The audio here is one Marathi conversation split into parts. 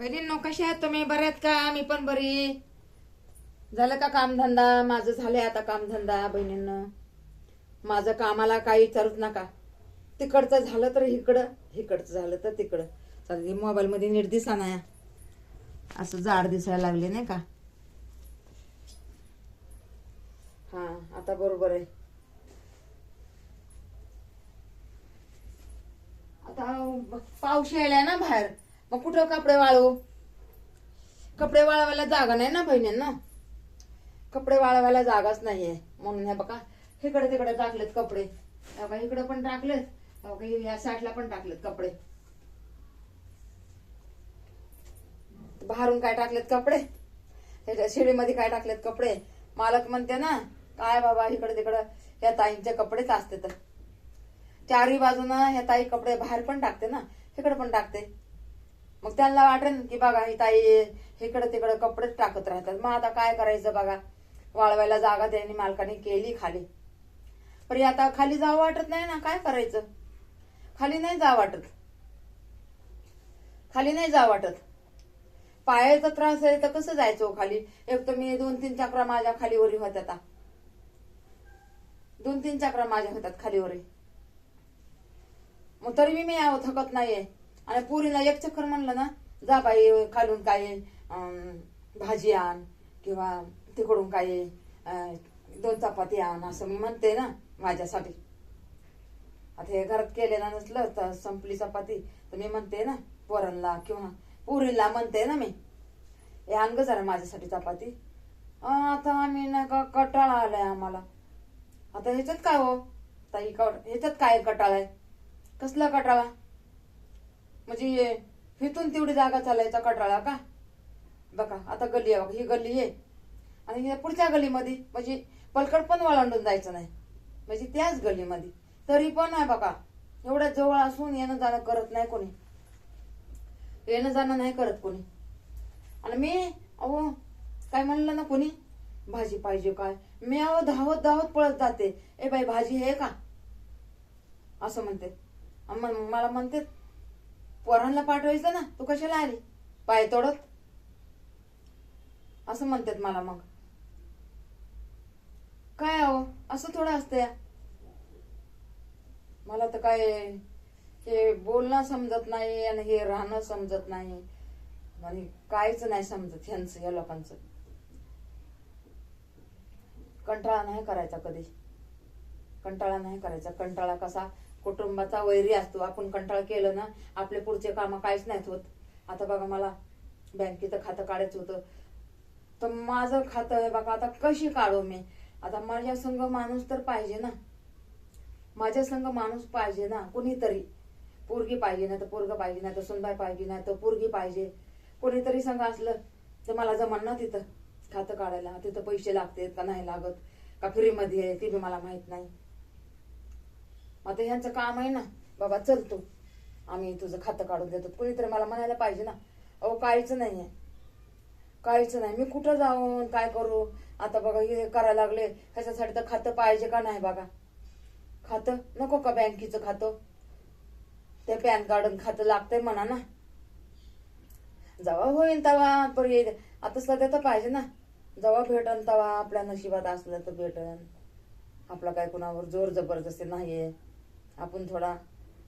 बहिणींनो, कशा आहात तुम्ही? बऱ्या आहेत का? मी पण बरी. झालं का कामधंदा? माझं झालंय आता कामधंदा बहिणींनो. माझं कामाला काही विचारूच नका. तिकडचं झालं तर इकडं, इकडचं झालं तर तिकडं. चालते मोबाईल मध्ये नीट दिसा ना, असं जाड दिसायला लागले नाही का? हा, आता बरोबर आहे. आता पाऊस यायलाय ना बाहेर, मग कुठं कपडे वाळू? कपडे वाळवायला जागा नाही ना बहिणींनो. कपडे वाळवायला जागाच नाहीये, म्हणून हे बघा इकडे तिकडे टाकलेत कपडे. हे बघा इकडे पण टाकलेत, हे बघा या साईडला पण टाकलेत कपडे. बाहेरून काय टाकलेत कपडे, त्याच्या शिडीमध्ये काय टाकलेत कपडे. मालक म्हणते ना, काय बाबा इकडे तिकडं या ताईंचे कपडेच असते. तर चारही बाजूनं ह्या ताई कपडे बाहेर पण टाकते ना, इकडे पण टाकते. मग त्यांना वाटेल की बघा ही ताई इकडे तिकडे कपडेच टाकत राहतात. मग आता काय करायचं बघा, वाळवायला जागा त्यांनी मालकाने केली खाली. पण आता खाली जावं वाटत नाही ना, काय करायचं? खाली नाही जावं वाटत, खाली नाही जावं वाटत. पायाचा त्रास आहे तर कसं जायचं हो खाली? एक तर मी 2-3 चक्रा माझ्या खालीवरी होत्या. 2-3 चक्रा माझ्या होतात खालीवरी. मग तरी मी यावं थकत नाहीये. आणि पुरीला एक चक्कर म्हणलं ना, जा बाई खालून काय भाजी आण, किंवा तिकडून काय 2 चपाती आण, असं मी म्हणते ना माझ्यासाठी. आता हे घरात केलेलं नसलं तर संपली चपाती तर मी म्हणते ना पोरांना किंवा पुरीला म्हणते ना मी, हे आण ग जरा माझ्यासाठी चपाती. आता आम्ही ना का कटाळा आलाय आम्हाला. आता ह्याच्यात काय हो ताई, ह्याच्यात काय कटाळा आहे? कसला कटाळा? म्हणजे इथून तेवढी जागा चालायचा कटाळा का? बघा आता गल्ली आहे, बघा ही गल्ली आहे, आणि या पुढच्या गल्लीमध्ये म्हणजे पलकड पण वळंडून जायचं नाही, म्हणजे त्याच गल्लीमध्ये. तरी पण आहे बघा, एवढ्या जवळ असून येणं जाणं करत नाही कोणी, येणं जाणं नाही करत कोणी. आणि मी अहो काय म्हणलं ना कोणी भाजी पाहिजे काय, मी अहो धावत धावत पळत जाते, ए बाई भाजी आहे का, असं म्हणते. मला म्हणते पोरांना पाठवायचं ना, तू कशाला आली पाय तोडत, असं म्हणतात मला. मग काय अहो असं थोडं असतंय? मला तर काय हे बोलणं समजत नाही आणि हे राहणं समजत नाही, आणि काहीच नाही समजत ह्यांचं, या लोकांचं. कंटाळा नाही करायचा कधी, कंटाळा नाही करायचा. कंटाळा कसा कुटुंबाचा वैरी असतो. आपण कंटाळा केलं ना, आपले पुढचे काम काहीच नाहीत होत. आता बघा मला बँकेचं खातं काढायचं होतं, तर माझं खातं आहे बघा, आता कशी काढू मी? आता माझ्या संग माणूस तर पाहिजे ना, माझ्या संग माणूस पाहिजे ना, कुणीतरी. पोरगी पाहिजे, नाही तर पोरग पाहिजे, नाही तर सुनबाई पाहिजे, नाही तर पोरगी पाहिजे. कोणीतरी संग असलं तर मला जमन ना तिथं खातं काढायला. तिथं पैसे लागतात का नाही लागत, का फ्रीमध्ये आहे ते बी मला माहित नाही. आता ह्यांचं काम आहे ना, बाबा चल तू आम्ही तुझं खातं काढून देतो. कोणीतरी मला म्हणायला पाहिजे ना. अहो काहीच नाहीये, काहीच नाही. मी कुठं जाऊन काय करू? आता बघा हे करायला लागले, ह्याच्यासाठी तर खातं पाहिजे का नाही बघा. खातं नको का बँकेचं खातं? ते पॅन कार्ड खातं लागतंय म्हणा ना, जेव्हा होईल तेव्हा पर्याय. आता सध्या तर पाहिजे ना, जेव्हा भेटन तेव्हा आपल्या नशिबात असलं तर भेटन. आपला काय कुणावर जोर जबरदस्ती नाहीये. आपण थोडा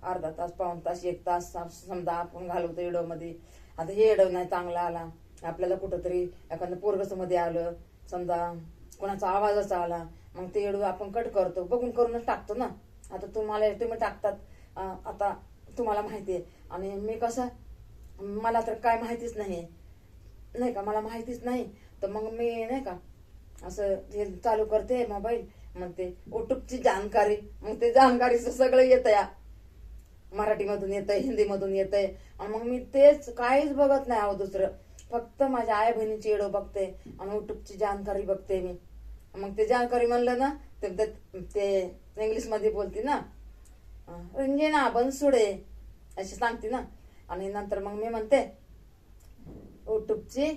अर्धा तास, पाऊण तास, 1 तास समजा आपण घालवतो एडो मध्ये. आता हे एडो नाही चांगला आला आपल्याला, कुठंतरी एखादं पोरगस मध्ये आलं समजा, कोणाचा आवाजच आला, मग ते एडो आपण कट करतो, बघून करूनच टाकतो ना. आता तुम्ही टाकतात, आता तुम्हाला माहितीये. आणि मी कसं, मला तर काय माहितीच नाही का, मला माहितीच नाही. तर मग मी नाही का असं हे चालू करते मोबाईल, मग ते युट्यूबची जानकारी, मग ते जानकारीचं सगळं येतं या मराठीमधून येतंय, हिंदीमधून येतंय. आणि मग मी तेच काहीच बघत नाही अहो दुसरं, फक्त माझ्या आई बहिणीची एडो बघते आणि युट्यूबची जानकारी बघते मी. मग ते जानकारी म्हणलं ना, ते इंग्लिश मध्ये बोलते ना, रंजना बनसुडे अशी सांगते ना. आणि नंतर मग मी म्हणते युट्यूबची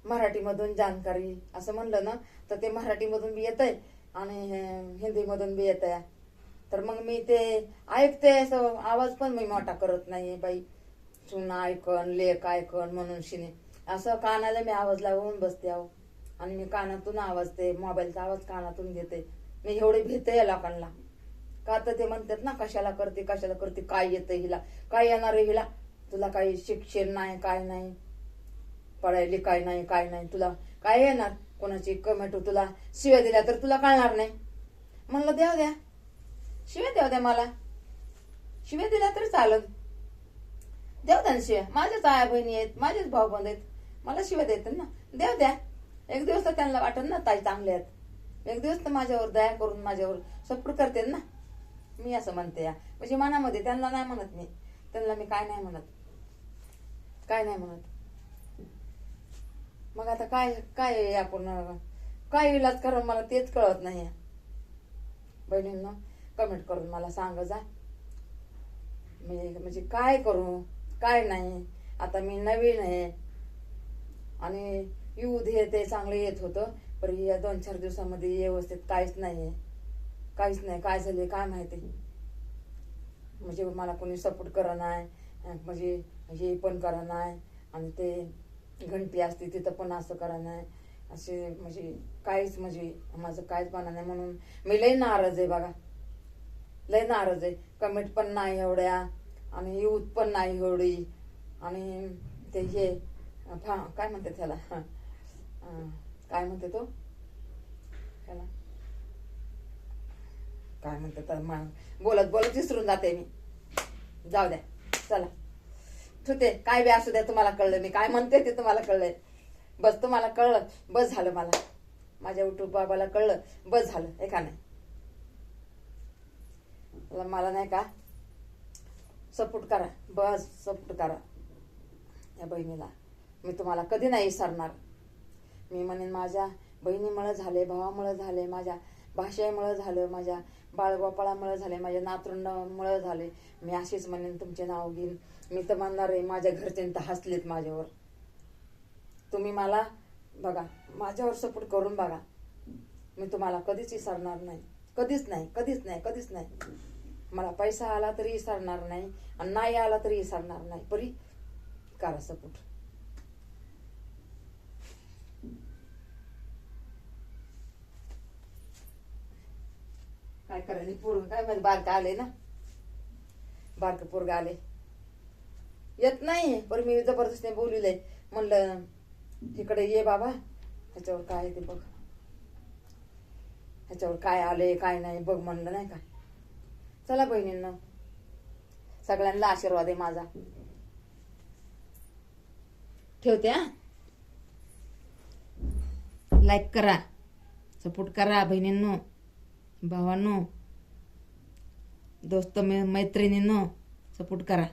मराठीमधून जानकारी, असं म्हणलं ना तर ते मराठीमधून बी येतंय आणि हिंदीमधून बी येतंय. तर मग मी ते ऐकते, असं आवाज पण मी मोठा करत नाही बाई. सुना ऐकन लेक ऐकन म्हणून शिने असं कानाला मी आवाज लावून बसते आहो. आणि मी कानातून आवाजते, मोबाईलचा आवाज कानातून घेते. मी एवढे भीते या लोकांना. का तर ते म्हणतात ना कशाला करते कशाला करते, काय येतं हिला, काय येणार आहे हिला, तुला काही शिक्षण नाही काय नाही, पढाई लिखाई नाही काय नाही, तुला काय येणार, कोणाची कमेंट तुला शिव्या दिल्या तर तुला कळणार नाही. म्हणलं द्या द्या शिव्या, द्या द्या मला शिव्या दिल्या तरी चालत, देऊ द्या ना शिव्या. माझ्याच आया बहिणी आहेत, माझेच भाऊ बंद आहेत, मला शिव्या देतात ना, देऊ द्या. एक दिवस तर त्यांना वाटत ना ताई चांगले आहेत, एक दिवस तर माझ्यावर दया करून माझ्यावर सपोर्ट करते ना. मी असं म्हणते या म्हणजे मनामध्ये, त्यांना नाही म्हणत मी, त्यांना मी काय नाही म्हणत, काय नाही म्हणत. मग आता काय काय आपण काय इलाज करा मला तेच कळत नाही. बहिणींना कमेंट करून मला सांग जा, मी म्हणजे काय करू काय नाही. आता मी नवीन आहे आणि येऊ दे, ते चांगलं येत होतं पण या 2-4 दिवसामध्ये व्यवस्थित काहीच नाहीये, काहीच नाही. काय झाले काय माहिती, म्हणजे मला कोणी सपोर्ट करा नाही, म्हणजे हे पण करा नाही, आणि ते घंटी असते तिथं पण असं करा नाही, असे म्हणजे काहीच म्हणजे माझं काहीच बना नाही. म्हणून मी लय नाराज आहे बघा, लय नाराज आहे. कमेंट पण नाही एवढ्या आणि यूथ पण नाही एवढी, आणि ते हे काय म्हणते त्याला, काय म्हणते तो त्याला काय म्हणते तर बोलत बोलत विसरून जाते मी. जाऊ द्या चला ठेवते. काय बी असू द्या, तुम्हाला कळलं मी काय म्हणते ते तुम्हाला कळलंय, बस तुम्हाला कळलं बस झालं. मला माझ्या युट्यूब बाबाला कळलं बस झालं. एका नाही मला नाही का सपोर्ट करा, बस सपोर्ट करा या बहिणीला. मी तुम्हाला कधी नाही विसरणार. मी म्हणेन माझ्या बहिणीमुळे झाले, भावामुळे झाले, माझ्या भाषेमुळे झालं, माझ्या बाळगोपाळामुळे झाले, माझ्या नातरुंडामुळे झाले. मी अशीच म्हणेन, तुमचे नाव घेईन. मी तर म्हणणार आहे, माझ्या घरच्यांनी तर हसलेत माझ्यावर. तुम्ही मला बघा माझ्यावर सपोर्ट करून बघा, मी तुम्हाला कधीच विसरणार नाही, कधीच नाही कधीच नाही कधीच नाही. मला पैसा आला तरी विसरणार नाही आणि नाही आला तरी विसरणार नाही. परी करा सपोर्ट. काय करायला पोरग काय म्हणजे बारका आले ना, बारक पोरग आले, येत नाही पण मी जबरदस्तीने बोलवलंय. म्हणलं इकडे ये बाबा, ह्याच्यावर काय ते बघ, ह्याच्यावर काय आले काय नाही बघ म्हणलं नाही का. चला बहिणींना सगळ्यांना आशीर्वाद आहे माझा. ठेवते हा. लाईक करा, सपोर्ट करा बहिणींनो, भावांनो, दोस्त मैत्रिणींनो, सपोर्ट करा.